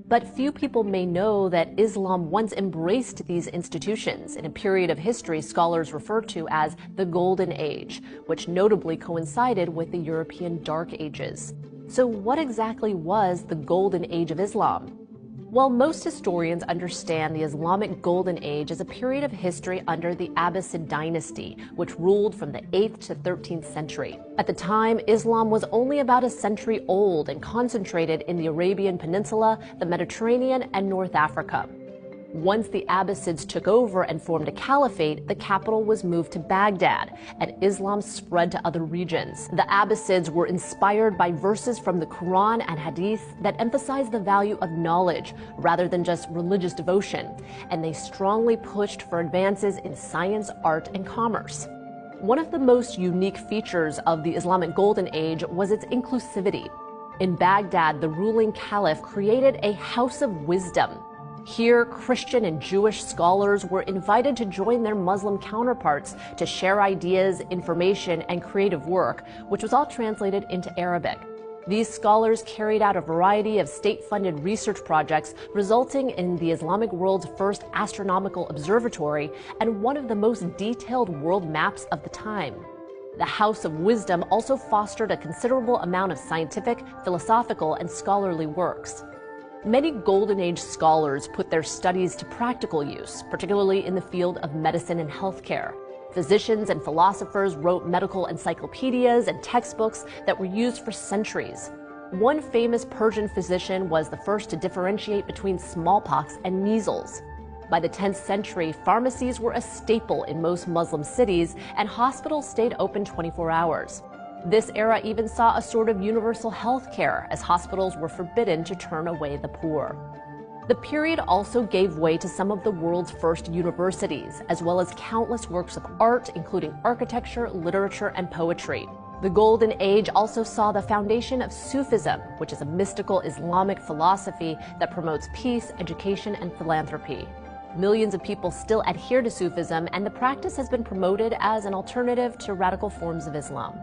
But few people may know that Islam once embraced these institutions in a period of history scholars refer to as the Golden Age, which notably coincided with the European Dark Ages. So what exactly was the Golden Age of Islam? Well, most historians understand the Islamic Golden Age as a period of history under the Abbasid dynasty, which ruled from the 8th to 13th century. At the time, Islam was only about a century old and concentrated in the Arabian Peninsula, the Mediterranean, and North Africa. Once the Abbasids took over and formed a caliphate, the capital was moved to Baghdad, and Islam spread to other regions. The Abbasids were inspired by verses from the Quran and Hadith that emphasized the value of knowledge rather than just religious devotion, and they strongly pushed for advances in science, art, and commerce. One of the most unique features of the Islamic Golden Age was its inclusivity. In Baghdad, the ruling caliph created a house of wisdom. Here, Christian and Jewish scholars were invited to join their Muslim counterparts to share ideas, information, and creative work, which was all translated into Arabic. These scholars carried out a variety of state-funded research projects, resulting in the Islamic world's first astronomical observatory and one of the most detailed world maps of the time. The House of Wisdom also fostered a considerable amount of scientific, philosophical, and scholarly works. Many Golden Age scholars put their studies to practical use, particularly in the field of medicine and healthcare. Physicians and philosophers wrote medical encyclopedias and textbooks that were used for centuries. One famous Persian physician was the first to differentiate between smallpox and measles. By the 10th century, pharmacies were a staple in most Muslim cities, and hospitals stayed open 24 hours. This era even saw a sort of universal health care, as hospitals were forbidden to turn away the poor. The period also gave way to some of the world's first universities, as well as countless works of art, including architecture, literature, and poetry. The Golden Age also saw the foundation of Sufism, which is a mystical Islamic philosophy that promotes peace, education, and philanthropy. Millions of people still adhere to Sufism, and the practice has been promoted as an alternative to radical forms of Islam.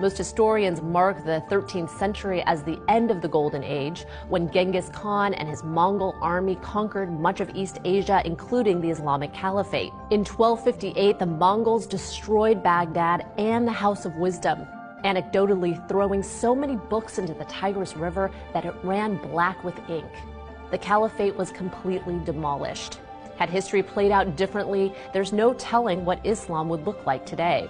Most historians mark the 13th century as the end of the Golden Age, when Genghis Khan and his Mongol army conquered much of East Asia, including the Islamic Caliphate. In 1258, the Mongols destroyed Baghdad and the House of Wisdom, anecdotally throwing so many books into the Tigris River that it ran black with ink. The Caliphate was completely demolished. Had history played out differently, there's no telling what Islam would look like today.